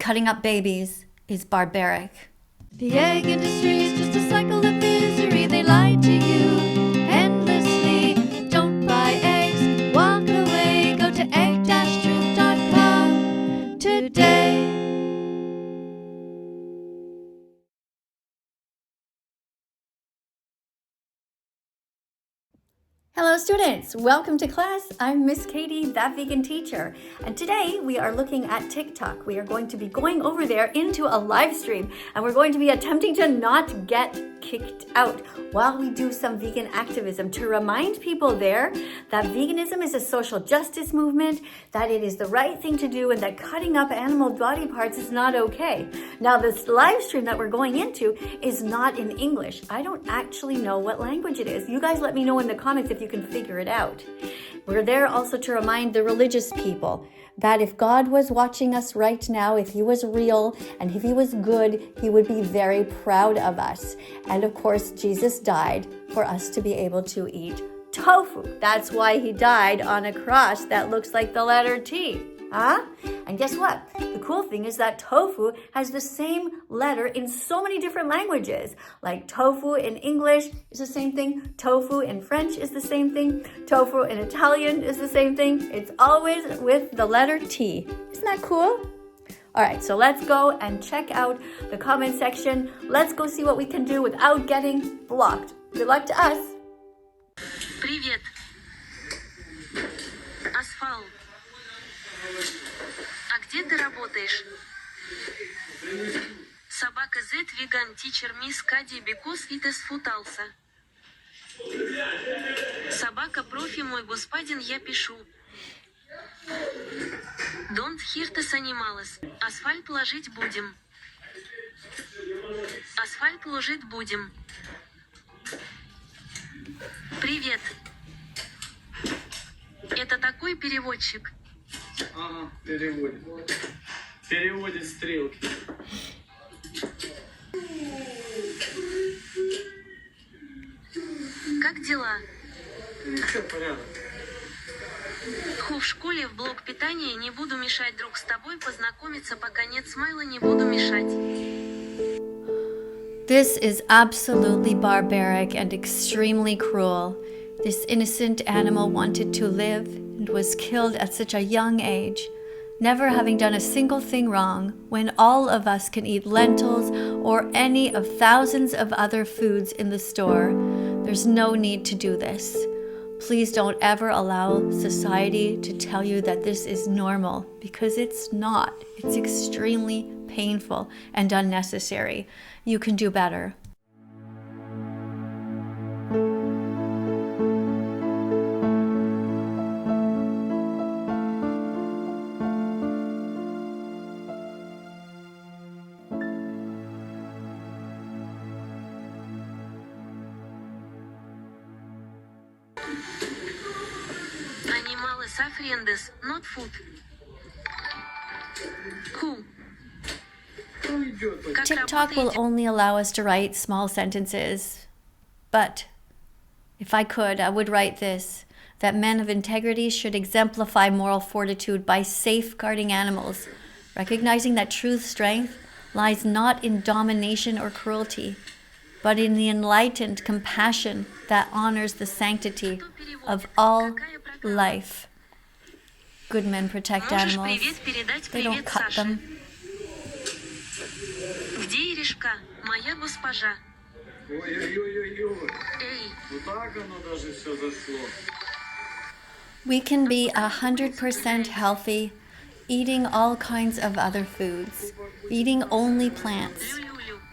cutting up babies is barbaric. The egg industry is just a cycle of misery. They lie to you endlessly. Don't buy eggs, walk away. Go to egg-truth.com today. Hello students, welcome to class. I'm Miss Katie, That Vegan Teacher, and today we are looking at TikTok. We are going to be going over there into a live stream, and we're going to be attempting to not get kicked out while we do some vegan activism to remind people there that veganism is a social justice movement, that it is the right thing to do, and that cutting up animal body parts is not okay. Now this live stream that we're going into is not in English. I don't actually know what language it is. You guys let me know in the comments if you can figure it out. We're there also to remind the religious people that if God was watching us right now, if he was real and if he was good, he would be very proud of us. And of course, Jesus died for us to be able to eat tofu. That's why he died on a cross that looks like the letter T. And guess what? The cool thing is that tofu has the same letter in so many different languages. Like tofu in English is the same thing. Tofu in French is the same thing. Tofu in Italian is the same thing. It's always with the letter T. Isn't that cool? All right, so let's go and check out the comment section. Let's go see what we can do without getting blocked. Good luck to us. Привет. Асфальт. А где ты работаешь? Собака thatveganteacher Miss Kadi because it is футался. Собака профи мой господин я пишу. Don't hurt us animals. Асфальт ложить будем. Асфальт ложить будем. Привет. Это такой переводчик. Ага, переводит. Переводит стрелки. Как дела? Ничего, порядок. В школе в блок питания не буду мешать друг с тобой познакомиться, пока нет смайла не буду мешать. This is absolutely barbaric and extremely cruel. This innocent animal wanted to live and was killed at such a young age, never having done a single thing wrong, when all of us can eat lentils or any of thousands of other foods in the store. There's no need to do this. Please don't ever allow society to tell you that this is normal, because it's not. It's extremely painful and unnecessary. You can do better. Animales are friends, not food. Who? TikTok will only allow us to write small sentences, but if I could, I would write this, that men of integrity should exemplify moral fortitude by safeguarding animals, recognizing that true strength lies not in domination or cruelty, but in the enlightened compassion that honors the sanctity of all life. Good men protect animals. They don't cut them. Где Иришка, моя госпожа? Ой-ой-ой-ой-ой. Эй. Вот так оно даже все зашло. We can be 100% healthy, eating all kinds of other foods, eating only plants.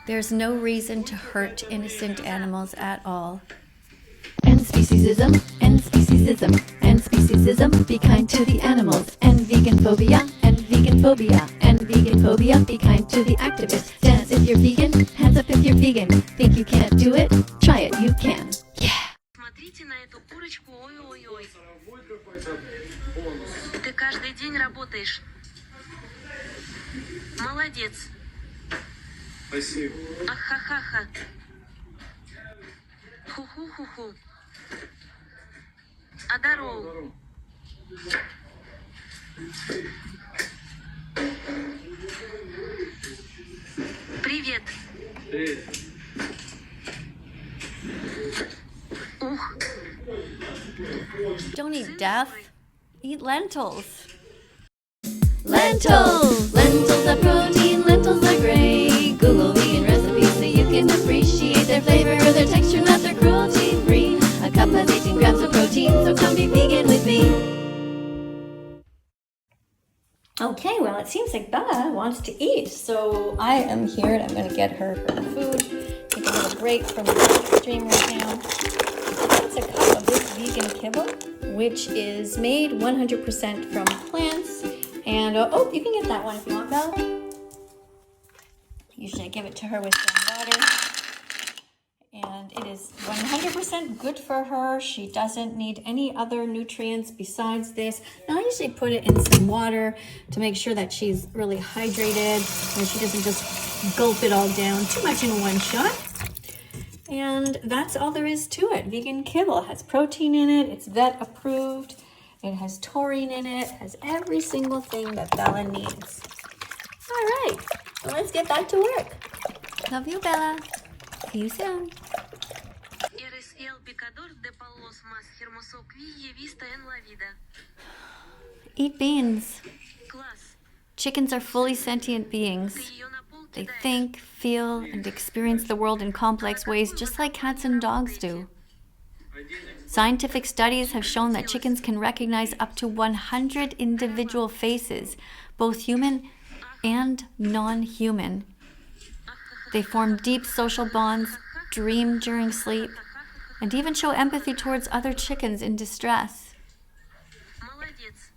There's no reason to hurt innocent animals at all. End speciesism, end speciesism, end speciesism, be kind to the animals. End veganphobia, end veganphobia, end veganphobia, be kind to the activists. Dance if you're vegan, hands up if you're vegan. Think you can't do it? Try it, you can. Yeah! Смотрите на эту курочку, ой-ой-ой. Ты каждый день работаешь. Молодец. Спасибо. Ахахаха. Ху-ху-ху-ху. Адарол. Привет. Привет. Ух, Don't eat death. Eat lentils. Lentils! Lentils are protein, lentils are great. Google vegan recipes so you can appreciate their flavor, their texture, not their cruelty-free. A cup has 18 grams of protein, so come be vegan with me. Okay, well, it seems like Bella wants to eat, so I am here and I'm going to get her the food. Take a little break from the Livestream right now. That's a cup of this vegan kibble, which is made 100% from plants. And, oh, you can get that one if you want, Bella. Usually I give it to her with some water. And it is 100% good for her. She doesn't need any other nutrients besides this. Now I usually put it in some water to make sure that she's really hydrated and she doesn't just gulp it all down too much in one shot. And that's all there is to it. Vegan kibble has protein in it. It's vet approved. It has taurine in it. It has every single thing that Bella needs. All right, well, let's get back to work. Love you, Bella. See you soon. eres el picador de palos más hermoso que he visto en la vida. Eat beans. Класс. Chickens are fully sentient beings. Ты ее на пол They кидаешь. think, feel, and experience the world in complex ways just like cats and dogs do. Scientific studies have shown that chickens can recognize up to 100 individual faces, both human and non-human. They form deep social bonds, dream during sleep, and even show empathy towards other chickens in distress. Молодец.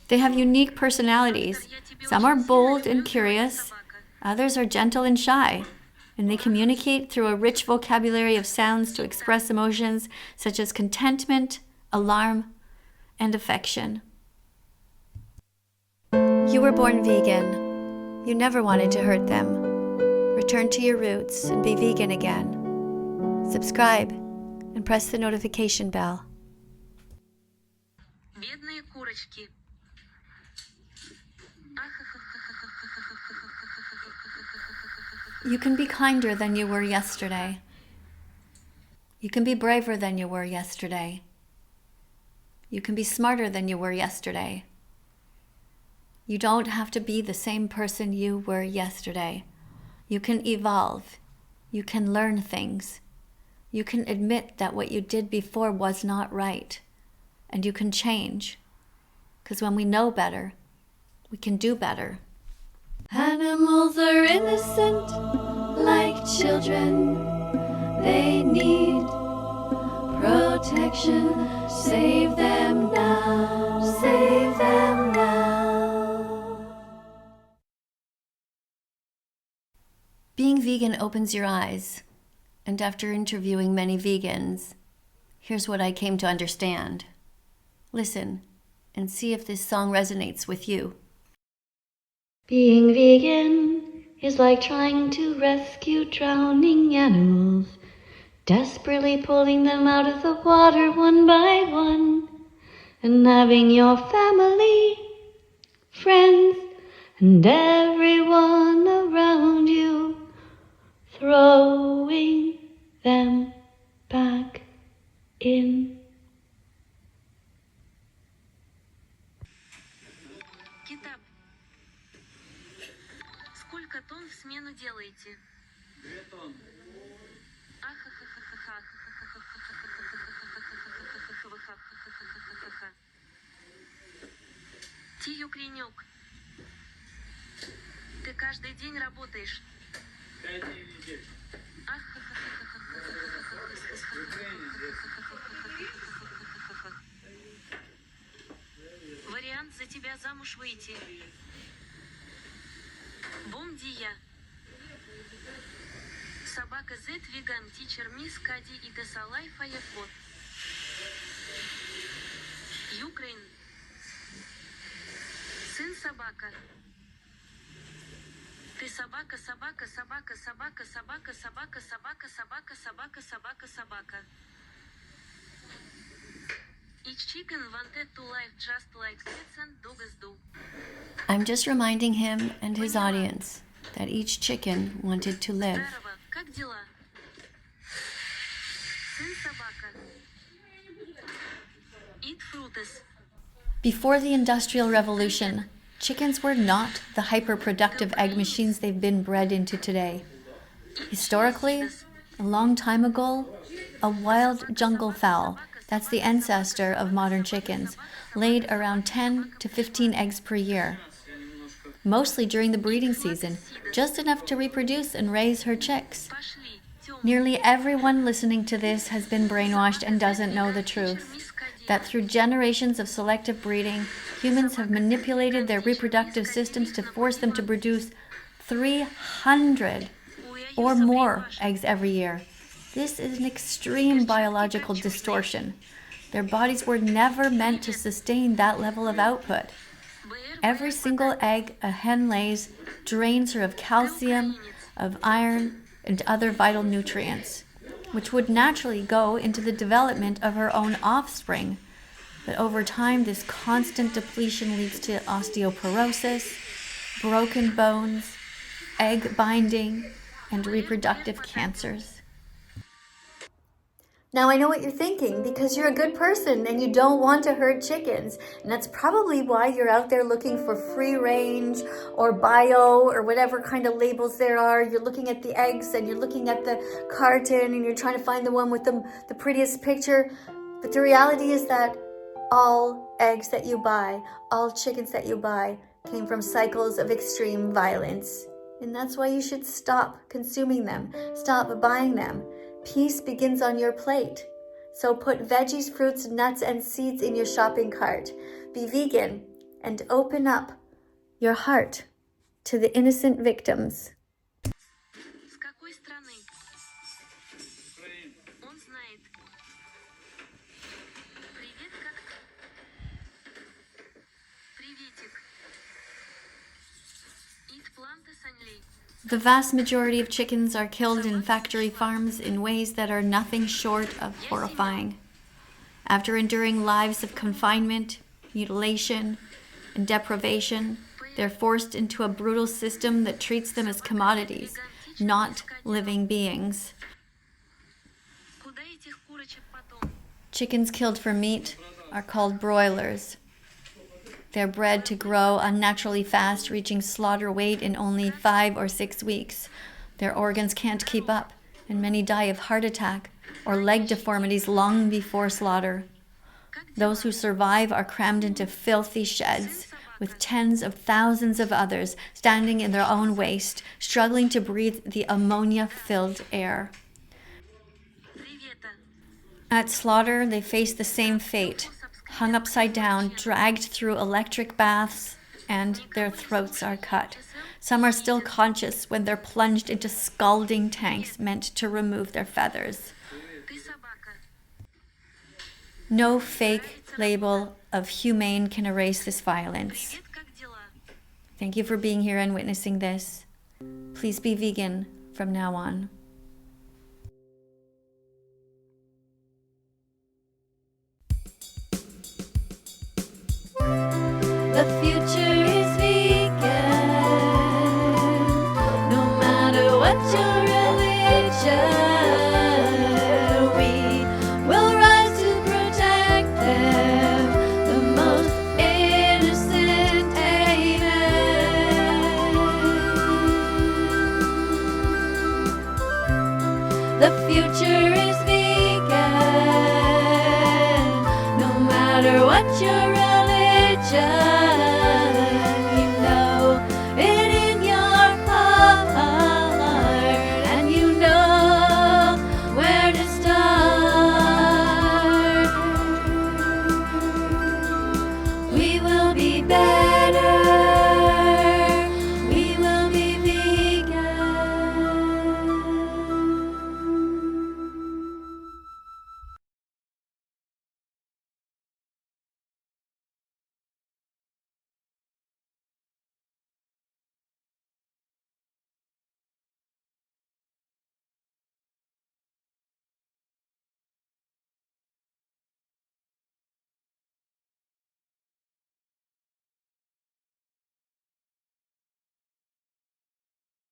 They have unique personalities. Some are bold and curious, others are gentle and shy, and they communicate through a rich vocabulary of sounds to express emotions such as contentment, alarm, and affection. You were born vegan. You never wanted to hurt them. Return to your roots and be vegan again. Subscribe and press the notification bell. Бедные курочки. You can be kinder than you were yesterday. You can be braver than you were yesterday. You can be smarter than you were yesterday. You don't have to be the same person you were yesterday. You can evolve. You can learn things. You can admit that what you did before was not right. And you can change. Because when we know better, we can do better. Animals are innocent, like children. They need protection. Save them now, save them now. Being vegan opens your eyes. And after interviewing many vegans, here's what I came to understand. Listen and see if this song resonates with you. Being vegan is like trying to rescue drowning animals, desperately pulling them out of the water one by one, and having your family, friends, and everyone around you throwing them back in. Китап. Сколько тонн в смену делаете? 2 тонны. Тию кренек. Ты каждый день работаешь. 5 дней в неделю. В Украине здесь. Вариант за тебя замуж выйти. Бом дия. Собака thatveganteacher мисс Кади и Тесалай Фаяфот. Украин. Сын собака. Ты собака, собака, собака, собака, собака, собака, собака, собака, собака, собака, собака. Each chicken wanted to live just like cats and dogs do. I'm just reminding him and his audience that each chicken wanted to live. Здорово, как дела? Сын собака. Eat frutas. Before the Industrial Revolution, chickens were not the hyper-productive egg machines they've been bred into today. Historically, a long time ago, a wild jungle fowl, that's the ancestor of modern chickens, laid around 10 to 15 eggs per year, mostly during the breeding season, just enough to reproduce and raise her chicks. Пошли. Тёмный. Nearly everyone listening to this has been brainwashed and doesn't know the truth, that through generations of selective breeding, humans have manipulated their reproductive systems to force them to produce 300 or more eggs every year. This is an extreme biological distortion. Their bodies were never meant to sustain that level of output. Every single egg a hen lays drains her of calcium, of iron, and other vital nutrients, which would naturally go into the development of her own offspring. But over time, this constant depletion leads to osteoporosis, broken bones, egg binding, and reproductive cancers. Now I know what you're thinking, because you're a good person and you don't want to hurt chickens. And that's probably why you're out there looking for free range or bio or whatever kind of labels there are. You're looking at the eggs and you're looking at the carton and you're trying to find the one with the prettiest picture. But the reality is that all eggs that you buy, all chickens that you buy, came from cycles of extreme violence. And that's why you should stop consuming them, stop buying them. Peace begins on your plate. So put veggies, fruits, nuts, and seeds in your shopping cart. Be vegan and open up your heart to the innocent victims. С какой страны? Он знает. Привет, как... Приветик. Eat plantas only. The vast majority of chickens are killed in factory farms in ways that are nothing short of horrifying. After enduring lives of confinement, mutilation, and deprivation, they're forced into a brutal system that treats them as commodities, not living beings. Куда этих курочек потом? Chickens killed for meat are called broilers. They're bred to grow unnaturally fast, reaching slaughter weight in only 5 or 6 weeks. Their organs can't keep up, and many die of heart attack or leg deformities long before slaughter. Those who survive are crammed into filthy sheds, with tens of thousands of others standing in their own waste, struggling to breathe the ammonia-filled air. Привета. At slaughter, they face the same fate, hung upside down, dragged through electric baths, and their throats are cut. Some are still conscious when they're plunged into scalding tanks meant to remove their feathers. Ты собака. No fake label of humane can erase this violence. Привет, как дела? Thank you for being here and witnessing this. Please be vegan from now on. The future is vegan. No matter what your religion, we will rise to protect them. The most innocent, amen. The future is vegan. No matter what your religion.